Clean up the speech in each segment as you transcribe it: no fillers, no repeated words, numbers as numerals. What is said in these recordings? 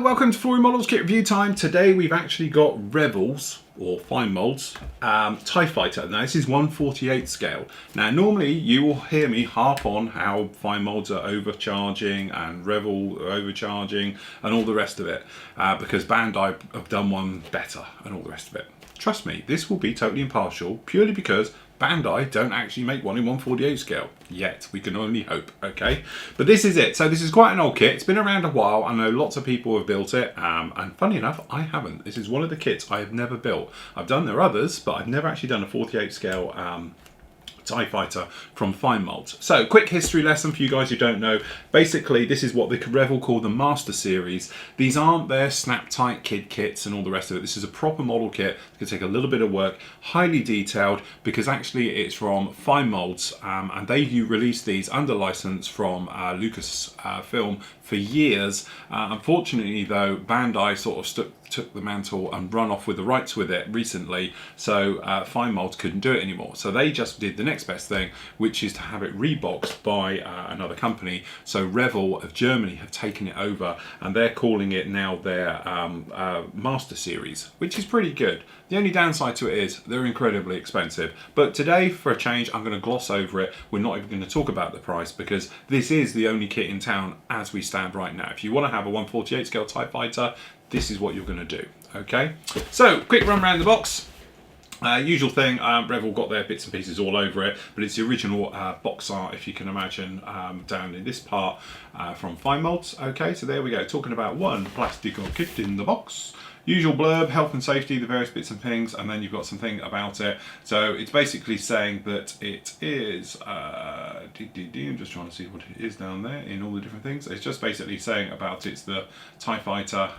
welcome to Flooring Models Kit Review Time. Today we've actually got Revell's, or Fine Mold's, TIE Fighter. Now this is 1/48 scale. Now normally you will hear me harp on how Fine Molds are overcharging and Revell are overcharging and all the rest of it, because Bandai have done one better and all the rest of it. Trust me, this will be totally impartial, purely because Bandai don't actually make one in 1/48 scale yet. We can only hope, okay? But this is it. So this is quite an old kit. It's been around a while. I know lots of people have built it, and funny enough, I haven't. This is one of the kits I have never built. I've done their others, but I've never actually done a 48 scale TIE Fighter from Fine Molds. So, quick history lesson for you guys who don't know. Basically, this is what the Revell call the Master Series. These aren't their snap tight kits and all the rest of it. This is a proper model kit. It's going to take a little bit of work, highly detailed, because actually it's from Fine Molds, and they released these under license from Lucasfilm for years. Unfortunately though, Bandai sort of took the mantle and run off with the rights with it recently, so Fine Molds couldn't do it anymore. So they just did the next best thing, which is to have it reboxed by another company. So Revell of Germany have taken it over, and they're calling it now their Master Series, which is pretty good. The only downside to it is they're incredibly expensive. But today, for a change, I'm going to gloss over it. We're not even going to talk about the price, because this is the only kit in town as we stand right now. If you want to have a 1/48 scale TIE Fighter, this is what you're going to do, okay? So, quick run around the box. Usual thing, Revell got their bits and pieces all over it, but it's the original box art, if you can imagine, down in this part from Fine Molds. Okay, so there we go, talking about one plastical kit in the box. Usual blurb, health and safety, the various bits and things, and then you've got something about it. So it's basically saying that it is, I'm just trying to see what it is down there in all the different things. It's just basically saying about it's the TIE Fighter,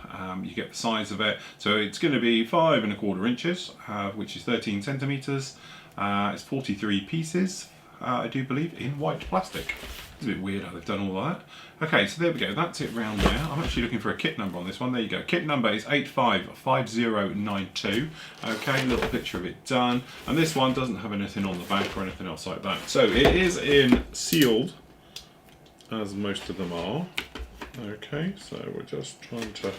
you get the size of it. So it's going to be 5 1/4 inches, which is 13 centimeters. It's 43 pieces, I do believe, in white plastic. It's a bit weird how they've done all that. Okay, so there we go, that's it round there. I'm actually looking for a kit number on this one. There you go, kit number is 855092. Okay, little picture of it done. And this one doesn't have anything on the back or anything else like that. So it is in sealed, as most of them are. Okay, so we're just trying to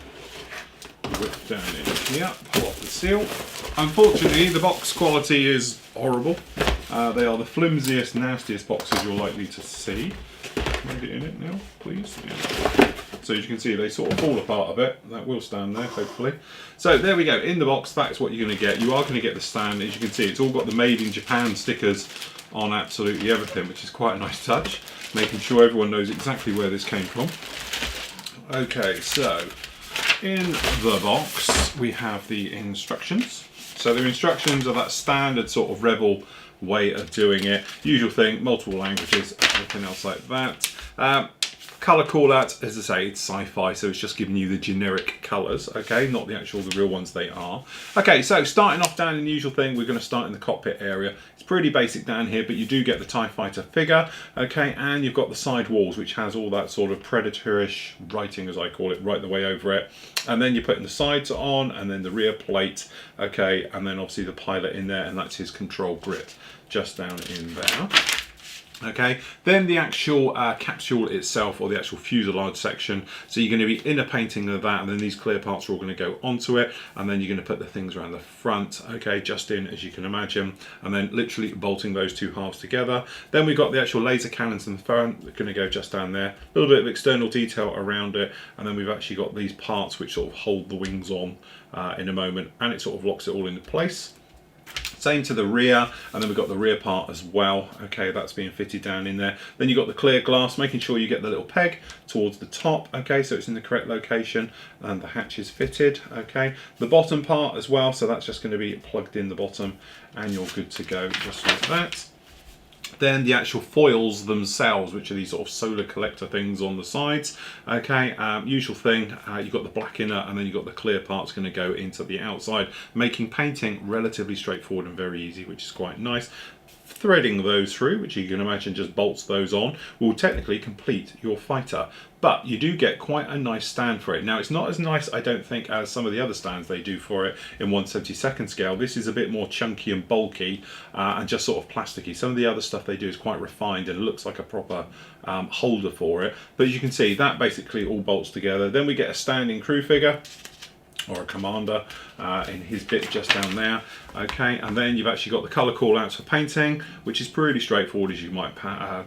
whip down in here, pull off the seal. Unfortunately, the box quality is horrible. They are the flimsiest, nastiest boxes you're likely to see. Can I get in it now, please? Yeah. So as you can see, they sort of fall apart a bit. That will stand there, hopefully. So there we go, in the box, that's what you're going to get. You are going to get the stand. As you can see, it's all got the Made in Japan stickers on absolutely everything, which is quite a nice touch, making sure everyone knows exactly where this came from. Okay, so in the box, we have the instructions. So the instructions are that standard sort of Revell way of doing it. Usual thing, multiple languages, everything else like that. Colour call out, as I say, it's sci-fi, so it's just giving you the generic colours, okay, not the real ones they are. Okay, so starting off down in the usual thing, we're going to start in the cockpit area. It's pretty basic down here, but you do get the TIE Fighter figure, okay, and you've got the side walls, which has all that sort of predatorish writing, as I call it, right the way over it. And then you're putting the sides on, and then the rear plate, okay, and then obviously the pilot in there, and that's his control grip, just down in there. Okay, then the actual capsule itself, or the actual fuselage section. So you're going to be inner painting of that, and then these clear parts are all going to go onto it, and then you're going to put the things around the front, okay, just in, as you can imagine, and then literally bolting those two halves together. Then we've got the actual laser cannons in the front. They're going to go just down there. A little bit of external detail around it, and then we've actually got these parts which sort of hold the wings on in a moment, and it sort of locks it all into place. Same to the rear, and then we've got the rear part as well. Okay, that's being fitted down in there. Then you've got the clear glass, making sure you get the little peg towards the top, okay, so it's in the correct location, and the hatch is fitted, okay. The bottom part as well, so that's just going to be plugged in the bottom, and you're good to go just like that. Then the actual foils themselves, which are these sort of solar collector things on the sides. Okay, usual thing, you've got the black inner, and then you've got the clear parts going to go into the outside, making painting relatively straightforward and very easy, which is quite nice. threading those through, which you can imagine just bolts those on, will technically complete your fighter. But you do get quite a nice stand for it. Now, it's not as nice, I don't think, as some of the other stands they do for it in 1/72 scale. This is a bit more chunky and bulky and just sort of plasticky. Some of the other stuff they do is quite refined and looks like a proper holder for it. But as you can see, that basically all bolts together. Then we get a standing crew figure, or a commander in his bit just down there. Okay, and then you've actually got the colour call outs for painting, which is pretty straightforward, as you might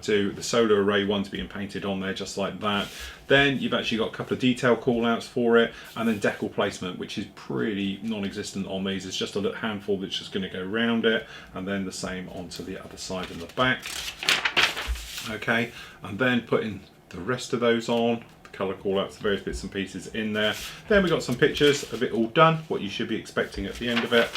do. The solar array one's being painted on there just like that. Then you've actually got a couple of detail call outs for it, and then decal placement, which is pretty non-existent on these. It's just a little handful that's just going to go around it, and then the same onto the other side and the back. Okay, and then putting the rest of those on, colour call outs, the various bits and pieces in there. Then we got some pictures of it all done, what you should be expecting at the end of it,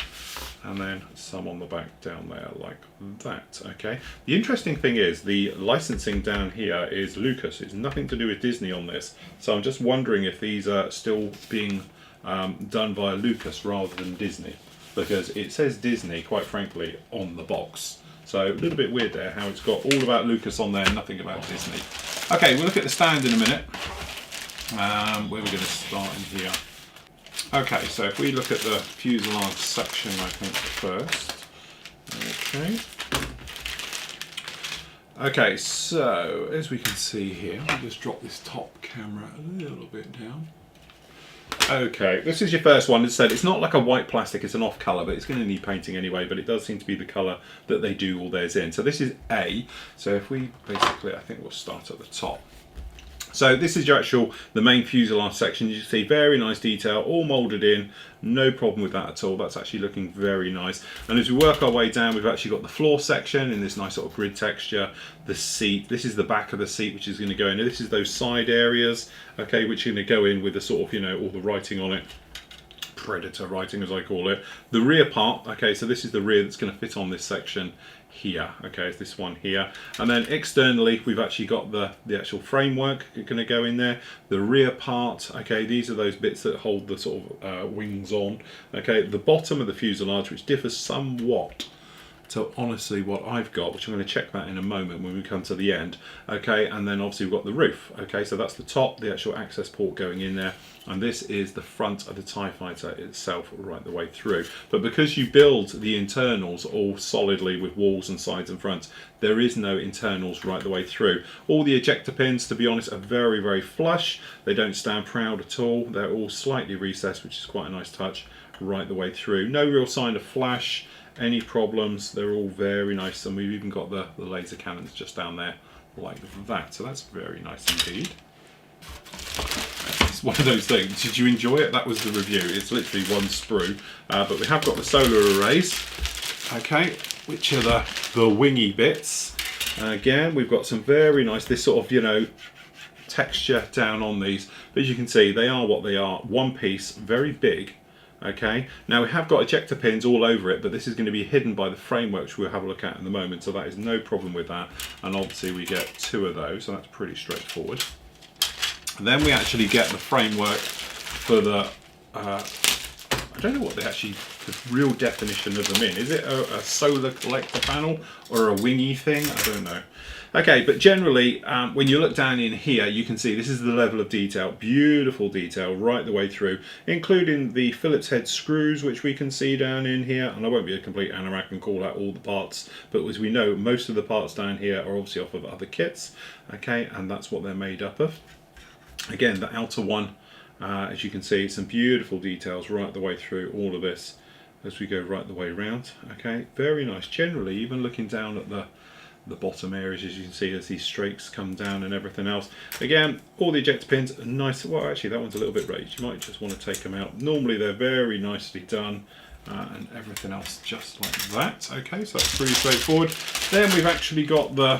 and then some on the back down there like that. Okay, the interesting thing is the licensing down here is Lucas. It's nothing to do with Disney on this, so I'm just wondering if these are still being done via Lucas rather than Disney, because it says Disney, quite frankly, on the box. So a little bit weird there how it's got all about Lucas on there, nothing about Disney. Okay, we'll look at the stand in a minute. Where we're going to start in here. Okay, so if we look at the fuselage section, I think first. Okay, so as we can see here, I'll just drop this top camera a little bit down. Okay, this is your first one. As I said, it's not like a white plastic, it's an off colour, but it's going to need painting anyway, but it does seem to be the colour that they do all theirs in. So this is A. So if we basically, I think we'll start at the top. So this is your the main fuselage section. You can see very nice detail, all moulded in, no problem with that at all. That's actually looking very nice. And as we work our way down, we've actually got the floor section in this nice sort of grid texture. The seat, this is the back of the seat, which is going to go in. This is those side areas, okay, which are going to go in with the sort of, you know, all the writing on it. Predator writing, as I call it. The rear part, okay, so this is the rear that's going to fit on this section here. Okay, it's this one here, and then externally we've actually got the actual framework going to go in there. The rear part, okay, these are those bits that hold the sort of wings on. Okay, the bottom of the fuselage, which differs somewhat to honestly what I've got, which I'm going to check that in a moment when we come to the end. Okay, and then obviously we've got the roof. Okay, so that's the top, the actual access port going in there, and this is the front of the TIE Fighter itself right the way through. But because you build the internals all solidly with walls and sides and fronts, there is no internals right the way through. All the ejector pins, to be honest, are very, very flush. They don't stand proud at all. They're all slightly recessed, which is quite a nice touch right the way through. No real sign of flash, any problems. They're all very nice, and we've even got the laser cannons just down there like that, so that's very nice indeed. It's one of those things. Did you enjoy it? That was the review. It's literally one sprue, but we have got the solar arrays, okay, which are the wingy bits. Again, we've got some very nice, this sort of, you know, texture down on these, but as you can see, they are what they are. One piece, very big. Okay, now we have got ejector pins all over it, but this is going to be hidden by the framework, which we'll have a look at in the moment, so that is no problem with that. And obviously we get two of those, so that's pretty straightforward. And then we actually get the framework for the I don't know what the real definition of them in. Is it a solar collector panel or a wingy thing? I don't know. Okay, but generally, when you look down in here, you can see this is the level of detail. Beautiful detail right the way through, including the Phillips head screws, which we can see down in here. And I won't be a complete anorak and call out all the parts, but as we know, most of the parts down here are obviously off of other kits. Okay, and that's what they're made up of. Again, the outer one, as you can see, some beautiful details right the way through all of this as we go right the way around. Okay, very nice. Generally, even looking down at the bottom areas, as you can see, as these streaks come down and everything else. Again, all the ejector pins are nice. Well, actually, that one's a little bit raised. You might just want to take them out. Normally, they're very nicely done, and everything else just like that. Okay, so that's pretty straightforward. Then we've actually got the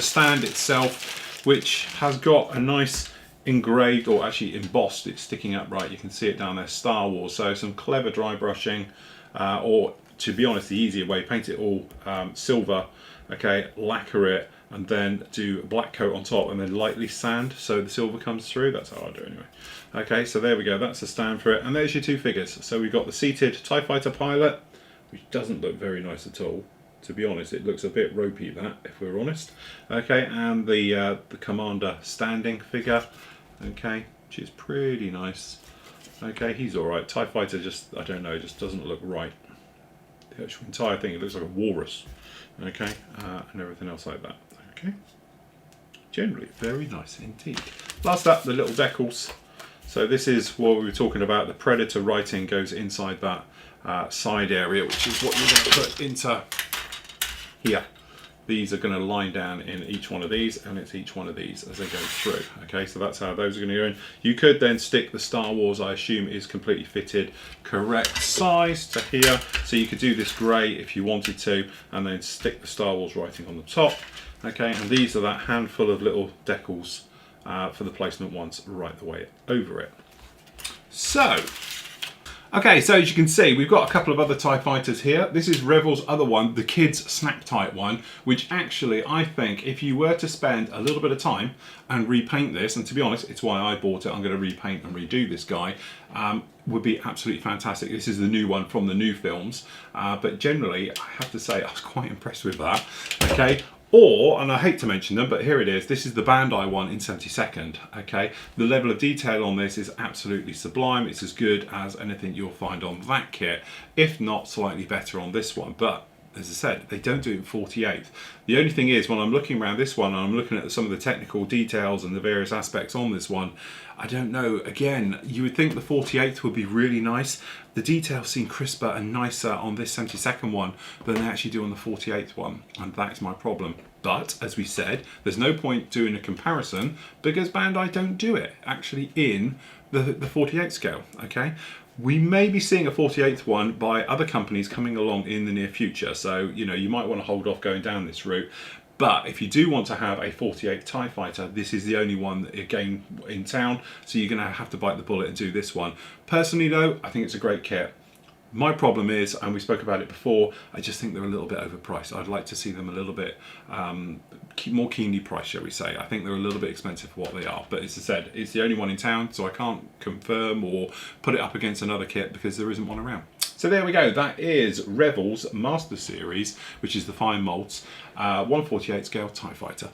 stand itself, which has got a nice engraved, or actually embossed, it's sticking up right, you can see it down there, Star Wars. So some clever dry brushing, or to be honest, the easier way, paint it all silver, okay, lacquer it, and then do a black coat on top, and then lightly sand so the silver comes through. That's how I do it anyway. Okay, so there we go, that's the stand for it, and there's your two figures. So we've got the seated TIE Fighter pilot, which doesn't look very nice at all. to be honest. It looks a bit ropey, that, if we're honest. Okay, and the commander standing figure, okay, which is pretty nice. Okay, he's all right. TIE Fighter just, I don't know, just doesn't look right. The actual entire thing, it looks like a walrus. Okay, and everything else like that. Okay, generally very nice indeed. Last up, the little decals. So this is what we were talking about. The Predator writing goes inside that side area, which is what you're going to put into here. These are going to line down in each one of these, and it's each one of these as they go through. Okay, so that's how those are going to go in. You could then stick the Star Wars, I assume is completely fitted, correct size to here. So you could do this grey if you wanted to, and then stick the Star Wars writing on the top. Okay, and these are that handful of little decals for the placement ones right the way over it. So, okay, so as you can see, we've got a couple of other TIE Fighters here. This is Revell's other one, the kids snack type one, which actually I think if you were to spend a little bit of time and repaint this, and to be honest, it's why I bought it, I'm going to repaint and redo this guy, would be absolutely fantastic. This is the new one from the new films, but generally, I have to say, I was quite impressed with that. Okay. Or, and I hate to mention them, but here it is. This is the Bandai one in 72nd. Okay, the level of detail on this is absolutely sublime. It's as good as anything you'll find on that kit, if not slightly better on this one. But as I said, they don't do it in 48th. The only thing is, when I'm looking around this one and I'm looking at some of the technical details and the various aspects on this one, I don't know. Again, you would think the 48th would be really nice. The details seem crisper and nicer on this 72nd one than they actually do on the 48th one, and that's my problem. But as we said, there's no point doing a comparison because Bandai don't do it actually in the 48 scale. Okay, we may be seeing a 48th one by other companies coming along in the near future, so you know, you might want to hold off going down this route. But if you do want to have a 48 TIE Fighter, this is the only one, again, in town, so you're going to have to bite the bullet and do this one. Personally though, I think it's a great kit. My problem is, and we spoke about it before, I just think they're a little bit overpriced. I'd like to see them a little bit more keenly priced, shall we say. I think they're a little bit expensive for what they are. But as I said, it's the only one in town, so I can't confirm or put it up against another kit because there isn't one around. So there we go, that is Revell's Master Series, which is the fine molds, 1/48 scale TIE Fighter.